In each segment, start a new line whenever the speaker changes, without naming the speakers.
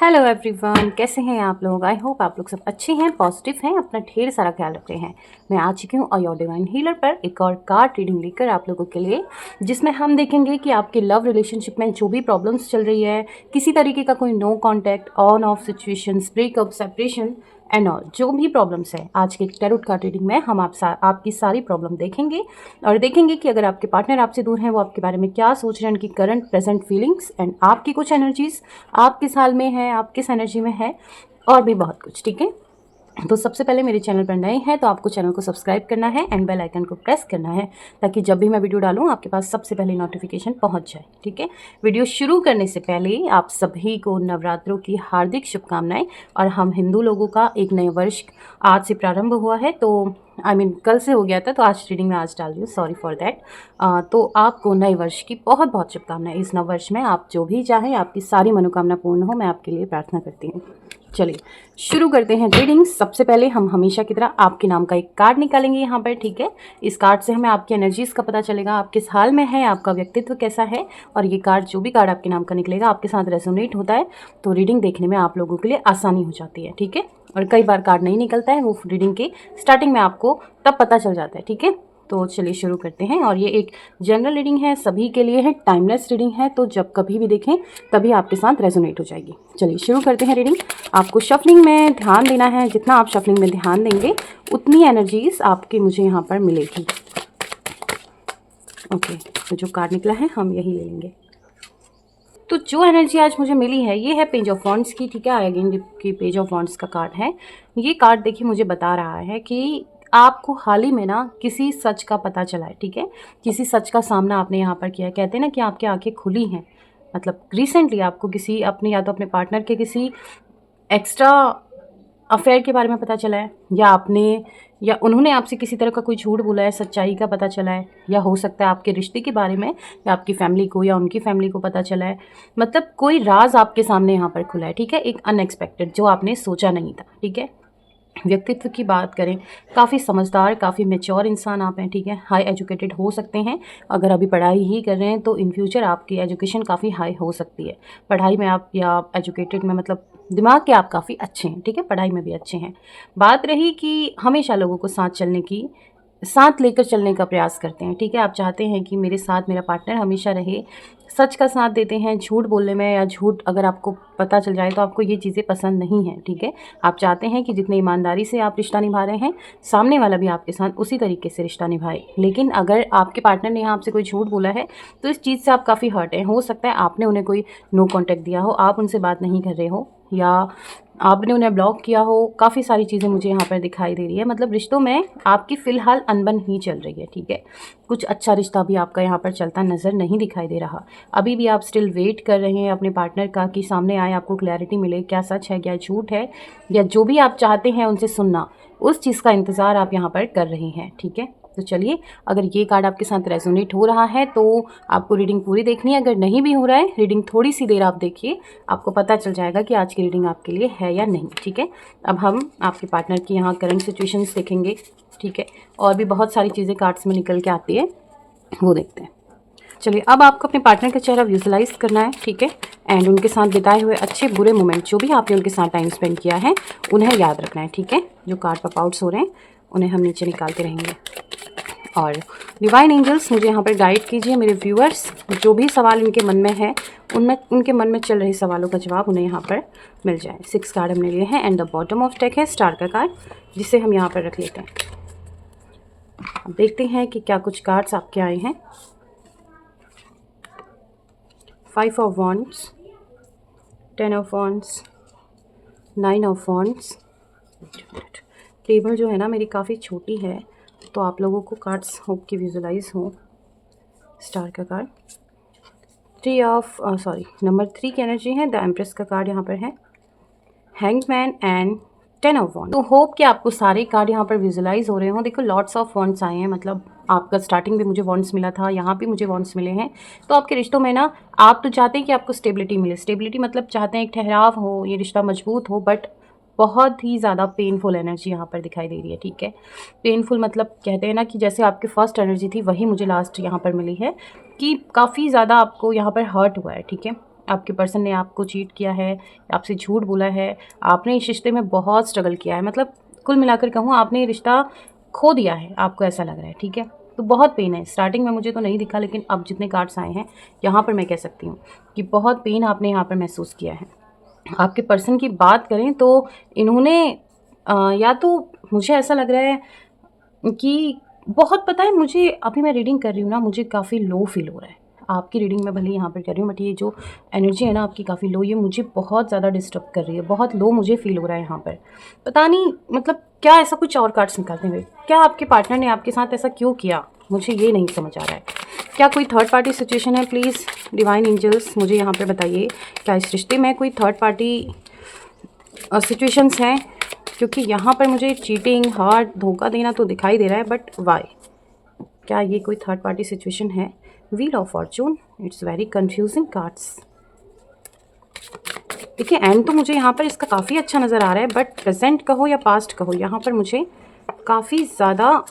Hello everyone, कैसे हैं आप लोग। आई होप आप लोग सब अच्छे हैं, पॉजिटिव हैं, अपना ढेर सारा ख्याल रख रहे हैं। मैं आ चुकी हूँ योर डिवाइन हीलर पर एक और कार्ड रीडिंग लेकर आप लोगों के लिए, जिसमें हम देखेंगे कि आपके लव रिलेशनशिप में जो भी प्रॉब्लम्स चल रही है, किसी तरीके का कोई no contact, on off situations, breakup, separation and all, जो भी प्रॉब्लम्स है, आज के टैरोट कार्ड रीडिंग में हम आपकी सारी प्रॉब्लम देखेंगे और देखेंगे कि अगर आपके पार्टनर आपसे दूर हैं वो आपके बारे में क्या सोच रहे हैं, उनकी करंट प्रेजेंट फीलिंग्स एंड आपकी कुछ एनर्जीज आप किस हाल में है, आप किस एनर्जी में है, और भी बहुत कुछ। ठीक है, तो सबसे पहले मेरे चैनल पर नए हैं तो आपको चैनल को सब्सक्राइब करना है एंड बेल आइकन को प्रेस करना है, ताकि जब भी मैं वीडियो डालूं आपके पास सबसे पहले नोटिफिकेशन पहुंच जाए। ठीक है, वीडियो शुरू करने से पहले आप सभी को नवरात्रों की हार्दिक शुभकामनाएं। और हम हिंदू लोगों का एक नए वर्ष आज से प्रारंभ हुआ है, तो कल से हो गया था, तो आज रीडिंग में आज डाल रही हूँ, सॉरी फॉर दैट। तो आपको नए वर्ष की बहुत बहुत शुभकामनाएं। इस नव वर्ष में आप जो भी चाहें, आपकी सारी मनोकामना पूर्ण हो, मैं आपके लिए प्रार्थना करती हूँ। चलिए शुरू करते हैं रीडिंग। सबसे पहले हम हमेशा की तरह आपके नाम का एक कार्ड निकालेंगे यहाँ पर। ठीक है, इस कार्ड से हमें आपकी एनर्जीज का पता चलेगा, आप किस हाल में है, आपका व्यक्तित्व कैसा है। और ये कार्ड, जो भी कार्ड आपके नाम का निकलेगा, आपके साथ रेजोनेट होता है तो रीडिंग देखने में आप लोगों के लिए आसानी हो जाती है। ठीक है, और कई बार कार्ड नहीं निकलता है, वो रीडिंग के स्टार्टिंग में आपको तब पता चल जाता है। ठीक है, तो चलिए शुरू करते हैं। और ये एक जनरल रीडिंग है, सभी के लिए है, टाइमलेस रीडिंग है, तो जब कभी भी देखें तभी आपके साथ रेजोनेट हो जाएगी। चलिए शुरू करते हैं रीडिंग। आपको शफलिंग में ध्यान देना है, जितना आप शफलिंग में ध्यान देंगे उतनी एनर्जीज आपकी मुझे यहाँ पर मिलेगी। ओके, तो जो कार्ड निकला है हम यही ले लेंगे। तो जो एनर्जी आज मुझे मिली है ये है पेज ऑफ वॉन्ड्स की। ठीक है, अगेन की पेज ऑफ वॉन्ड्स का कार्ड है। ये कार्ड देखिए मुझे बता रहा है कि आपको हाल ही में ना किसी सच का पता चला है। ठीक है, किसी सच का सामना आपने यहाँ पर किया है। कहते हैं ना कि आपकी आंखें खुली हैं, मतलब रिसेंटली आपको किसी अपने या तो अपने पार्टनर के किसी एक्स्ट्रा अफेयर के बारे में पता चला है, या उन्होंने आपसे किसी तरह का कोई झूठ बोला है, सच्चाई का पता चला है, या हो सकता है आपके रिश्ते के बारे में, या आपकी फैमिली को या उनकी फैमिली को पता चला है। मतलब कोई राज आपके सामने यहाँ पर खुला है। ठीक है, एक अनएक्सपेक्टेड, जो आपने सोचा नहीं था। ठीक है, व्यक्तित्व की बात करें, काफ़ी समझदार, काफ़ी मैच्योर इंसान आप हैं। ठीक है, हाई एजुकेटेड हो सकते हैं, अगर अभी पढ़ाई ही कर रहे हैं तो इन फ्यूचर आपकी एजुकेशन काफ़ी हाई हो सकती है। पढ़ाई में आप, या एजुकेटेड में मतलब दिमाग के आप काफ़ी अच्छे हैं। ठीक है, पढ़ाई में भी अच्छे हैं। बात रही कि हमेशा लोगों को साथ चलने की, साथ लेकर चलने का प्रयास करते हैं। ठीक है, आप चाहते हैं कि मेरे साथ मेरा पार्टनर हमेशा रहे, सच का साथ देते हैं। झूठ बोलने में या झूठ अगर आपको पता चल जाए तो आपको ये चीज़ें पसंद नहीं हैं। ठीक है, आप चाहते हैं कि जितनी ईमानदारी से आप रिश्ता निभा रहे हैं, सामने वाला भी आपके साथ उसी तरीके से रिश्ता निभाए। लेकिन अगर आपके पार्टनर ने यहाँ आपसे कोई झूठ बोला है तो इस चीज़ से आप काफ़ी हर्ट हैं। हो सकता है आपने उन्हें कोई नो कॉन्टैक्ट दिया हो, आप उनसे बात नहीं कर रहे हो, या आपने उन्हें ब्लॉक किया हो। काफ़ी सारी चीज़ें मुझे यहाँ पर दिखाई दे रही है, मतलब रिश्तों में आपकी फ़िलहाल अनबन ही चल रही है। ठीक है, कुछ अच्छा रिश्ता भी आपका यहाँ पर चलता नज़र नहीं दिखाई दे रहा। अभी भी आप स्टिल वेट कर रहे हैं अपने पार्टनर का कि सामने आए, आपको क्लैरिटी मिले, क्या सच है क्या झूठ है, या जो भी आप चाहते हैं उनसे सुनना, उस चीज़ का इंतज़ार आप यहाँ पर कर रहे हैं। ठीक है, तो चलिए, अगर ये कार्ड आपके साथ रेजोनेट हो रहा है तो आपको रीडिंग पूरी देखनी है। अगर नहीं भी हो रहा है, रीडिंग थोड़ी सी देर आप देखिए, आपको पता चल जाएगा कि आज की रीडिंग आपके लिए है या नहीं। ठीक है, अब हम आपके पार्टनर की यहाँ करंट सिचुएशंस देखेंगे। ठीक है, और भी बहुत सारी चीज़ें कार्ड्स में निकल के आती है, वो देखते हैं। चलिए, अब आपको अपने पार्टनर का चेहरा विजुलाइज करना है। ठीक है, एंड उनके साथ बिताए हुए अच्छे बुरे मोमेंट, जो भी आपने उनके साथ टाइम स्पेंड किया है, उन्हें याद रखना है। ठीक है, जो कार्ड पॉप आउट्स हो रहे हैं उन्हें हम नीचे निकालते रहेंगे। और डिवाइन एंजल्स मुझे यहाँ पर गाइड कीजिए। मेरे व्यूअर्स, जो भी सवाल इनके मन में है, उनमें उनके मन में चल रहे सवालों का जवाब उन्हें यहाँ पर मिल जाए। 6 कार्ड हमने लिए हैं and the bottom of deck है स्टार का कार्ड, जिसे हम यहाँ पर रख लेते हैं। अब देखते हैं कि क्या कुछ कार्ड्स आपके आए हैं। 5 of wands, 10 of wands, 9 of wands. Table जो है ना मेरी काफ़ी छोटी है, तो आप लोगों को कार्ड्स होप की विजुलाइज हो। स्टार का कार्ड, 3 ऑफ नंबर 3 की एनर्जी है। द एम्प्रेस का कार्ड यहाँ पर है, हैंगमैन एंड 10 ऑफ वॉन्ड्स। तो होप कि आपको सारे कार्ड यहाँ पर विजुलाइज हो रहे हों। देखो, लॉट्स ऑफ वॉन्ड्स आए हैं, मतलब आपका स्टार्टिंग में मुझे वॉन्ड्स मिला था, यहाँ भी मुझे वॉन्ड्स मिले हैं। तो आपके रिश्तों में ना, आप तो चाहते हैं कि आपको स्टेबिलिटी मिले। स्टेबिलिटी मतलब चाहते हैं एक ठहराव हो, ये रिश्ता मजबूत हो, बट बहुत ही ज़्यादा पेनफुल एनर्जी यहाँ पर दिखाई दे रही है। ठीक है, पेनफुल मतलब कहते हैं ना कि जैसे आपकी फर्स्ट एनर्जी थी वही मुझे लास्ट यहाँ पर मिली है, कि काफ़ी ज़्यादा आपको यहाँ पर हर्ट हुआ है। ठीक है, आपके पर्सन ने आपको चीट किया है, आपसे झूठ बोला है, आपने इस रिश्ते में बहुत स्ट्रगल किया है, मतलब कुल मिलाकर कहूँ आपने ये रिश्ता खो दिया है, आपको ऐसा लग रहा है, ठीक है। तो बहुत पेन है, स्टार्टिंग में मुझे तो नहीं दिखा, लेकिन अब जितने कार्ड्स आए हैं यहाँ पर मैं कह सकती हूँ कि बहुत पेन आपने यहाँ पर महसूस किया है। आपके पर्सन की बात करें तो इन्होंने या तो मुझे ऐसा लग रहा है कि बहुत, पता है मुझे, अभी मैं रीडिंग कर रही हूँ ना, मुझे काफ़ी लो फील हो रहा है। आपकी रीडिंग मैं भले यहाँ पर कर रही हूँ, बट ये जो एनर्जी है ना आपकी काफ़ी लो, ये मुझे बहुत ज़्यादा डिस्टर्ब कर रही है, बहुत लो मुझे फील हो रहा है यहाँ पर। पता नहीं मतलब क्या ऐसा कुछ और कार्ड्स निकालते हुए, क्या आपके पार्टनर ने आपके साथ ऐसा क्यों किया, मुझे ये नहीं समझ आ रहा है। क्या कोई थर्ड पार्टी सिचुएशन है? प्लीज़ डिवाइन एंजल्स मुझे यहाँ पर बताइए, क्या इस रिश्ते में कोई थर्ड पार्टी सिचुएशंस हैं? क्योंकि यहाँ पर मुझे चीटिंग, हार्ट, धोखा देना तो दिखाई दे रहा है, बट वाई? क्या ये कोई थर्ड पार्टी सिचुएशन है? Wheel of Fortune, it's very confusing cards. देखिए एंड तो मुझे यहाँ पर इसका काफ़ी अच्छा नज़र आ रहा है, बट प्रेजेंट कहो या पास्ट कहो, यहाँ पर मुझे काफ़ी ज़्यादा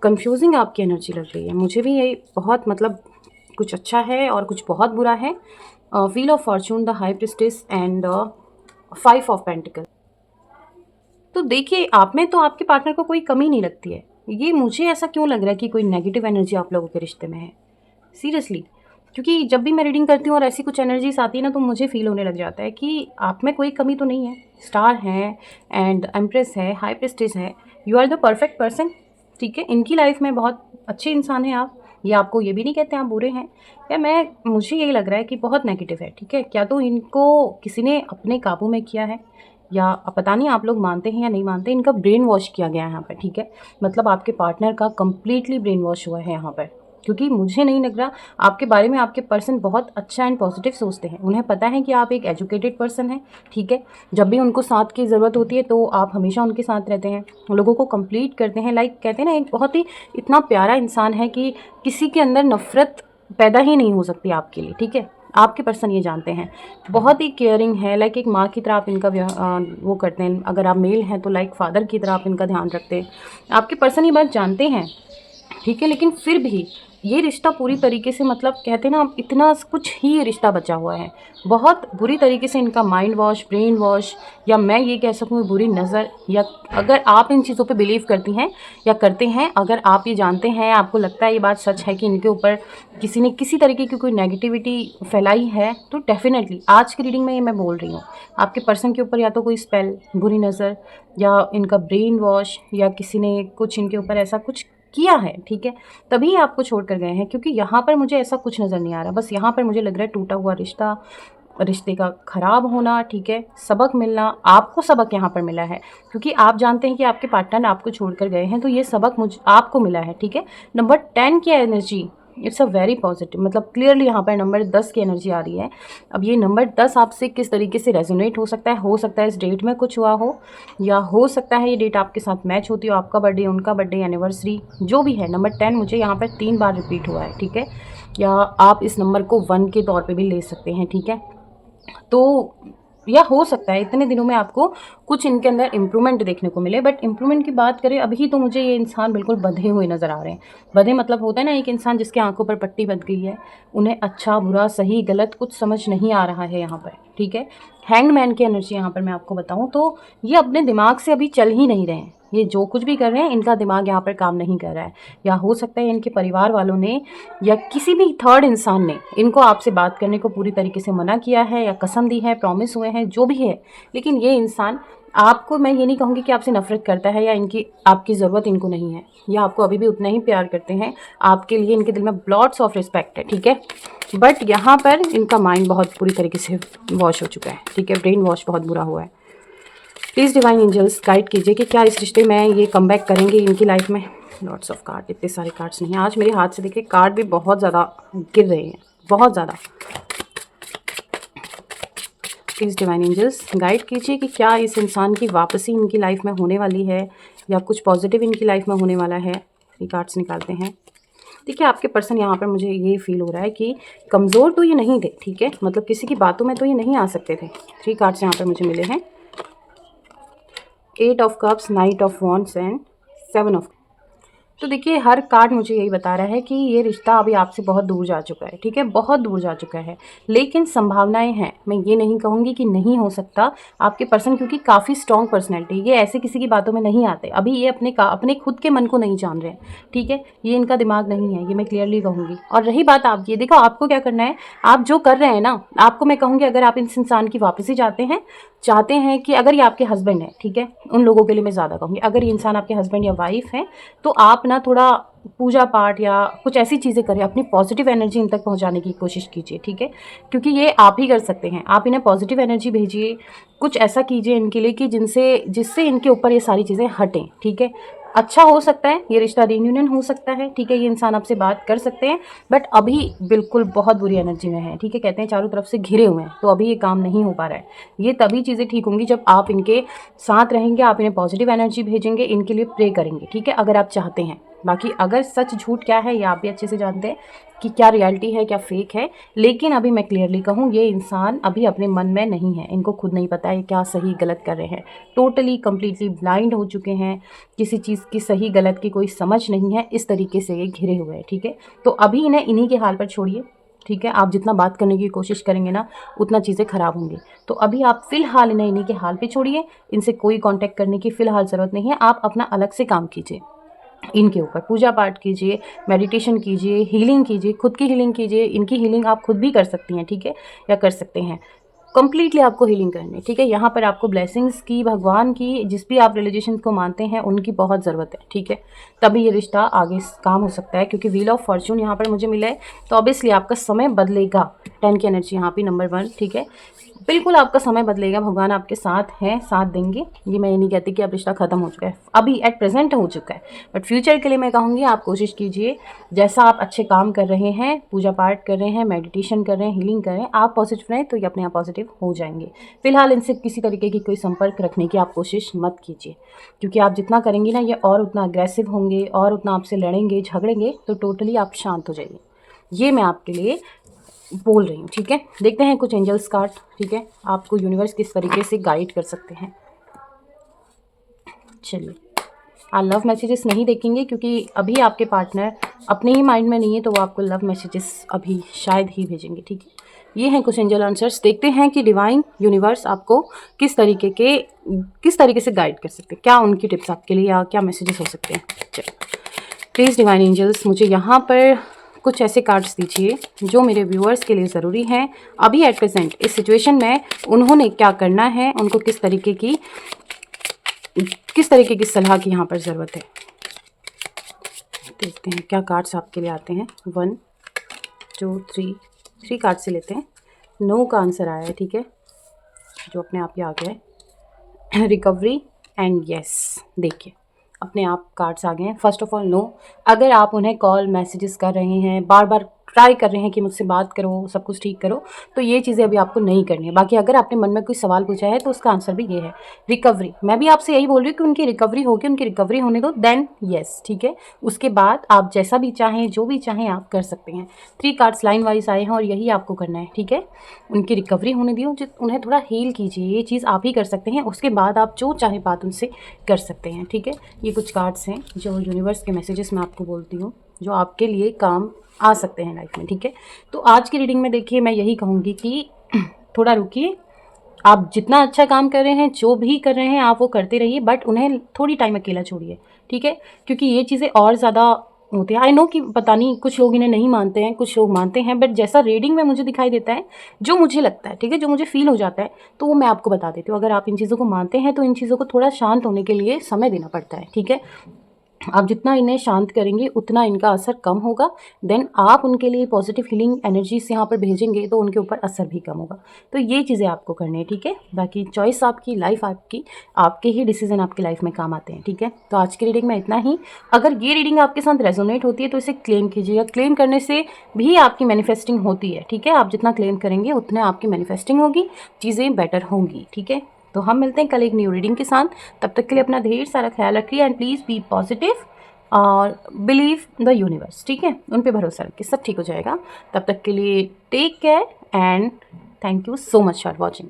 कंफ्यूजिंग आपकी एनर्जी लग रही है। मुझे भी ये बहुत, मतलब कुछ अच्छा है और कुछ बहुत बुरा है। Wheel of Fortune, the high priestess and 5 of pentacle. तो देखिए आप में तो आपके पार्टनर को कोई कमी नहीं लगती है, ये मुझे ऐसा क्यों लग रहा है कि कोई नेगेटिव एनर्जी आप लोगों के रिश्ते में है, सीरियसली। क्योंकि जब भी मैं रीडिंग करती हूँ और ऐसी कुछ एनर्जीज आती है ना, तो मुझे फील होने लग जाता है कि आप में कोई कमी तो नहीं है। स्टार है एंड एम्प्रेस है, हाई प्रिस्टेस है, you are the perfect person, ठीक है। इनकी लाइफ में बहुत अच्छे इंसान हैं आप, ये आपको ये भी नहीं कहते आप बुरे हैं, या मुझे यही लग रहा है कि बहुत नेगेटिव है, ठीक है। क्या तो इनको किसी ने अपने काबू में किया है, या पता नहीं आप लोग मानते हैं या नहीं मानते, इनका ब्रेन वॉश किया गया है यहाँ पर, ठीक है। मतलब आपके पार्टनर का कम्प्लीटली ब्रेन वॉश हुआ है यहाँ पर, क्योंकि मुझे नहीं लग रहा आपके बारे में आपके पर्सन बहुत अच्छा एंड पॉजिटिव सोचते हैं। उन्हें पता है कि आप एक एजुकेटेड पर्सन हैं, ठीक है। जब भी उनको साथ की ज़रूरत होती है तो आप हमेशा उनके साथ रहते हैं, लोगों को कंप्लीट करते हैं। लाइक कहते हैं ना, एक बहुत ही इतना प्यारा इंसान है कि किसी के अंदर नफ़रत पैदा ही नहीं हो सकती आपके लिए, ठीक है। आपके पर्सन ये जानते हैं, बहुत ही केयरिंग है, लाइक एक माँ की तरह आप इनका वो करते हैं। अगर आप मेल हैं तो लाइक फादर की तरह आप इनका ध्यान रखते हैं। आपके पर्सन ये बात जानते हैं, ठीक है, लेकिन फिर भी ये रिश्ता पूरी तरीके से, मतलब कहते हैं ना, इतना कुछ ही ये रिश्ता बचा हुआ है। बहुत बुरी तरीके से इनका माइंड वॉश, ब्रेन वॉश, या मैं ये कह सकूँ बुरी नज़र, या अगर आप इन चीज़ों पे बिलीव करती हैं या करते हैं, अगर आप ये जानते हैं, आपको लगता है ये बात सच है कि इनके ऊपर किसी ने किसी तरीके की कोई नेगेटिविटी फैलाई है, तो डेफिनेटली आज की रीडिंग में ये मैं बोल रही हूँ, आपके पर्सन के ऊपर या तो कोई स्पेल, बुरी नज़र, या इनका ब्रेन वॉश, या किसी ने कुछ इनके ऊपर ऐसा कुछ किया है, ठीक है, तभी आपको छोड़ कर गए हैं। क्योंकि यहाँ पर मुझे ऐसा कुछ नज़र नहीं आ रहा, बस यहाँ पर मुझे लग रहा है टूटा हुआ रिश्ता, रिश्ते का ख़राब होना, ठीक है, सबक मिलना। आपको सबक यहाँ पर मिला है, क्योंकि आप जानते हैं कि आपके पार्टनर आपको छोड़ कर गए हैं, तो ये सबक आपको मिला है, ठीक है। नंबर 10 की energy, it's a very positive, मतलब क्लियरली यहाँ पर नंबर 10 की एनर्जी आ रही है। अब ये नंबर 10 आपसे किस तरीके से रेजोनेट हो सकता है इस डेट में कुछ हुआ हो, या हो सकता है ये डेट आपके साथ मैच होती हो, आपका बर्थडे, उनका बर्थडे, एनिवर्सरी, जो भी है। नंबर 10 मुझे यहाँ पर 3 बार रिपीट हुआ है, ठीक है, या आप इस नंबर को 1 के तौर पर भी ले सकते हैं, ठीक है। तो या हो सकता है इतने दिनों में आपको कुछ इनके अंदर इम्प्रूवमेंट देखने को मिले। बट इम्प्रूवमेंट की बात करें, अभी तो मुझे ये इंसान बिल्कुल बंधे हुए नज़र आ रहे हैं। बंधे मतलब होता है ना, एक इंसान जिसके आंखों पर पट्टी बंध गई है, उन्हें अच्छा बुरा सही गलत कुछ समझ नहीं आ रहा है यहाँ पर, ठीक है। हैंग्ड मैन की एनर्जी यहाँ पर मैं आपको बताऊँ तो ये अपने दिमाग से अभी चल ही नहीं रहे हैं। ये जो कुछ भी कर रहे हैं, इनका दिमाग यहाँ पर काम नहीं कर रहा है, या हो सकता है इनके परिवार वालों ने या किसी भी थर्ड इंसान ने इनको आपसे बात करने को पूरी तरीके से मना किया है, या कसम दी है, प्रॉमिस हुए हैं, जो भी है। लेकिन ये इंसान आपको, मैं ये नहीं कहूँगी कि आपसे नफरत करता है या आपकी ज़रूरत इनको नहीं है, या आपको अभी भी उतना ही प्यार करते हैं। आपके लिए इनके दिल में लॉट्स ऑफ रिस्पेक्ट है, ठीक है। बट यहाँ पर इनका माइंड बहुत पूरी तरीके से वॉश हो चुका है, ठीक है, ब्रेन वॉश बहुत बुरा हुआ है। प्लीज़ डिवाइन एंजल्स गाइड कीजिए कि क्या इस रिश्ते में ये कम बैक करेंगे इनकी लाइफ में। लॉट्स ऑफ कार्ड, इतने सारे कार्ड्स नहीं, आज मेरे हाथ से देखिए कार्ड भी बहुत ज़्यादा गिर रहे हैं, बहुत ज़्यादा। प्लीज़ डिवाइन एंजल्स गाइड कीजिए कि क्या इस इंसान की वापसी इनकी लाइफ में होने वाली है, या कुछ पॉजिटिव इनकी लाइफ में होने वाला है। ये कार्ड्स निकालते हैं। देखिए आपके पर्सन यहाँ पर मुझे ये फील हो रहा है कि कमज़ोर तो ये नहीं थे, ठीक है, मतलब किसी की बातों में तो ये नहीं आ सकते थे। 3 कार्ड्स यहाँ पर मुझे मिले हैं, 8 of cups, night of wands and 7 of. तो देखिए हर कार्ड मुझे यही बता रहा है कि ये रिश्ता अभी आपसे बहुत दूर जा चुका है, ठीक है, बहुत दूर जा चुका है, लेकिन संभावनाएं हैं। मैं ये नहीं कहूँगी कि नहीं हो सकता। आपके पर्सन क्योंकि काफ़ी स्ट्रॉन्ग पर्सनैलिटी, ये ऐसे किसी की बातों में नहीं आते। अभी ये अपने खुद के मन को नहीं जान रहे हैं, ठीक है, ये इनका दिमाग नहीं है, ये मैं क्लियरली कहूँगी। और रही बात आपकी, देखो आपको क्या करना है, आप जो कर रहे हैं ना, आपको मैं कहूँगी अगर आप इस इंसान की वापसी चाहते हैं कि अगर ये आपके हस्बैंड है, ठीक है, उन लोगों के लिए मैं ज़्यादा कहूँगी, अगर ये इंसान आपके हस्बैंड या वाइफ है तो आप ना थोड़ा पूजा पाठ या कुछ ऐसी चीज़ें करें, अपनी पॉजिटिव एनर्जी इन तक पहुंचाने की कोशिश कीजिए, ठीक है, क्योंकि ये आप ही कर सकते हैं। आप इन्हें पॉजिटिव एनर्जी भेजिए, कुछ ऐसा कीजिए इनके लिए कि जिससे इनके ऊपर ये सारी चीज़ें हटें, ठीक है। अच्छा हो सकता है ये रिश्ता रीयूनियन हो सकता है, ठीक है, ये इंसान आपसे बात कर सकते हैं, बट अभी बिल्कुल बहुत बुरी एनर्जी में है, ठीक है, कहते हैं चारों तरफ से घिरे हुए हैं, तो अभी ये काम नहीं हो पा रहा है। ये तभी चीज़ें ठीक होंगी जब आप इनके साथ रहेंगे, आप इन्हें पॉजिटिव एनर्जी भेजेंगे, इनके लिए प्रे करेंगे, ठीक है, अगर आप चाहते हैं। बाकी अगर सच झूठ क्या है ये आप भी अच्छे से जानते हैं कि क्या रियलिटी है क्या फेक है, लेकिन अभी मैं क्लियरली कहूँ ये इंसान अभी अपने मन में नहीं है, इनको खुद नहीं पता है क्या सही गलत कर रहे हैं, टोटली कम्प्लीटली ब्लाइंड हो चुके हैं, किसी चीज़ की सही गलत की कोई समझ नहीं है, इस तरीके से ये घिरे हुए हैं, ठीक है। तो अभी इन्हें इन्हीं के हाल पर छोड़िए, ठीक है, आप जितना बात करने की कोशिश करेंगे ना उतना चीज़ें ख़राब होंगी। तो अभी आप फ़िलहाल इन्हें इन्हीं के हाल पे छोड़िए, इनसे कोई कांटेक्ट करने की फ़िलहाल ज़रूरत नहीं है। आप अपना अलग से काम कीजिए, इनके ऊपर पूजा पाठ कीजिए, मेडिटेशन कीजिए, हीलिंग कीजिए, खुद की हीलिंग कीजिए। इनकी हीलिंग आप खुद भी कर सकती हैं, ठीक है, या कर सकते हैं। कंप्लीटली आपको हीलिंग करनी है, ठीक है। यहाँ पर आपको ब्लेसिंग्स की, भगवान की, जिस भी आप रिलीजन को मानते हैं उनकी बहुत ज़रूरत है, ठीक है, तभी ये रिश्ता आगे काम हो सकता है। क्योंकि व्हील ऑफ फॉर्चून यहाँ पर मुझे मिला है, तो ऑब्वियसली आपका समय बदलेगा। 10 की एनर्जी यहाँ पे नंबर 1, ठीक है, बिल्कुल आपका समय बदलेगा, भगवान आपके साथ हैं, साथ देंगे। ये मैं ये नहीं कहती कि अब रिश्ता ख़त्म हो चुका है, अभी एट प्रेजेंट हो चुका है, बट फ्यूचर के लिए मैं कहूँगी आप कोशिश कीजिए, जैसा आप अच्छे काम कर रहे हैं, पूजा पाठ कर रहे हैं, मेडिटेशन कर रहे हैं, हीलिंग कर रहे हैं, आप पॉजिटिव रहें तो ये अपने आप पॉजिटिव हो जाएंगे। फिलहाल इनसे किसी तरीके की कोई संपर्क रखने की आप कोशिश मत कीजिए, क्योंकि आप जितना करेंगी ना ये और उतना अग्रेसिव होंगे और उतना आपसे लड़ेंगे झगड़ेंगे, तो टोटली आप शांत हो जाइए, ये मैं आपके लिए बोल रही हूँ, ठीक है। देखते हैं कुछ एंजल्स कार्ड, ठीक है, आपको यूनिवर्स किस तरीके से गाइड कर सकते हैं। चलिए, आप लव मैसेजेस नहीं देखेंगे क्योंकि अभी आपके पार्टनर अपने ही माइंड में नहीं है, तो वो आपको लव मैसेजेस अभी शायद ही भेजेंगे, ठीक है। ये हैं कुछ एंजल आंसर्स, देखते हैं कि डिवाइन यूनिवर्स आपको किस तरीके से गाइड कर सकते हैं, क्या उनकी टिप्स आपके लिए या क्या मैसेजेस हो सकते हैं। चलो प्लीज़ डिवाइन एंजल्स मुझे यहाँ पर कुछ ऐसे कार्ड्स दीजिए जो मेरे व्यूअर्स के लिए ज़रूरी हैं अभी एट प्रेजेंट इस सिचुएशन में। उन्होंने क्या करना है, उनको किस तरीके की सलाह की यहाँ पर ज़रूरत है। देखते हैं क्या कार्ड्स आपके लिए आते हैं। 1 2 3 कार्ड से लेते हैं। नो का आंसर आया है, ठीक है, जो अपने आप ही आ गया है। रिकवरी एंड यस, देखिए अपने आप कार्ड्स आ गए हैं। फर्स्ट ऑफ ऑल नो, अगर आप उन्हें कॉल मैसेजेस कर रहे हैं, बार बार ट्राई कर रहे हैं कि मुझसे बात करो, सब कुछ ठीक करो, तो ये चीज़ें अभी आपको नहीं करनी है। बाकी अगर आपने मन में कोई सवाल पूछा है तो उसका आंसर भी ये है, रिकवरी। मैं भी आपसे यही बोल रही हूँ कि उनकी रिकवरी होगी, उनकी रिकवरी होने दो, देन यस, ठीक है, उसके बाद आप जैसा भी चाहें, जो भी चाहें आप कर सकते हैं। 3 कार्ड्स लाइन वाइज आए हैं और यही आपको करना है, ठीक है। उनकी रिकवरी होने दियो, उन्हें थोड़ा हील कीजिए, ये चीज़ आप ही कर सकते हैं। उसके बाद आप जो चाहे बात उनसे कर सकते हैं, ठीक है। ये कुछ कार्ड्स हैं जो यूनिवर्स के मैसेजेस मैं आपको बोलती हूँ, जो आपके लिए काम आ सकते हैं लाइफ में, ठीक है। तो आज की रीडिंग में देखिए मैं यही कहूँगी कि थोड़ा रुकिए, आप जितना अच्छा काम कर रहे हैं, जो भी कर रहे हैं आप वो करते रहिए, बट उन्हें थोड़ी टाइम अकेला छोड़िए, ठीक है, क्योंकि ये चीज़ें और ज़्यादा होती है। आई नो कि पता नहीं कुछ लोग इन्हें नहीं मानते हैं, कुछ लोग मानते हैं, बट जैसा रीडिंग में मुझे दिखाई देता है, जो मुझे लगता है, ठीक है, जो मुझे फील हो जाता है, तो वो मैं आपको बता देती हूँ। अगर आप इन चीज़ों को मानते हैं तो इन चीज़ों को थोड़ा शांत होने के लिए समय देना पड़ता है, ठीक है। आप जितना इन्हें शांत करेंगे उतना इनका असर कम होगा, देन आप उनके लिए पॉजिटिव हीलिंग एनर्जी से यहाँ पर भेजेंगे तो उनके ऊपर असर भी कम होगा। तो ये चीज़ें आपको करनी है, ठीक है। बाकी चॉइस आपकी, लाइफ आपकी, आपके ही डिसीजन आपकी लाइफ में काम आते हैं, ठीक है। तो आज की रीडिंग में इतना ही। अगर ये रीडिंग आपके साथ रेजोनेट होती है तो इसे क्लेम कीजिएगा, क्लेम करने से भी आपकी मैनिफेस्टिंग होती है, ठीक है। आप जितना क्लेम करेंगे उतना आपकी मैनिफेस्टिंग होगी, चीज़ें बेटर होंगी, ठीक है। तो हम मिलते हैं कल एक न्यू रीडिंग के साथ। तब तक के लिए अपना ढेर सारा ख्याल रखिए एंड प्लीज़ बी पॉजिटिव और बिलीव द यूनिवर्स, ठीक है, उन पे भरोसा रखिए, सब ठीक हो जाएगा। तब तक के लिए take care and thank you so much for watching.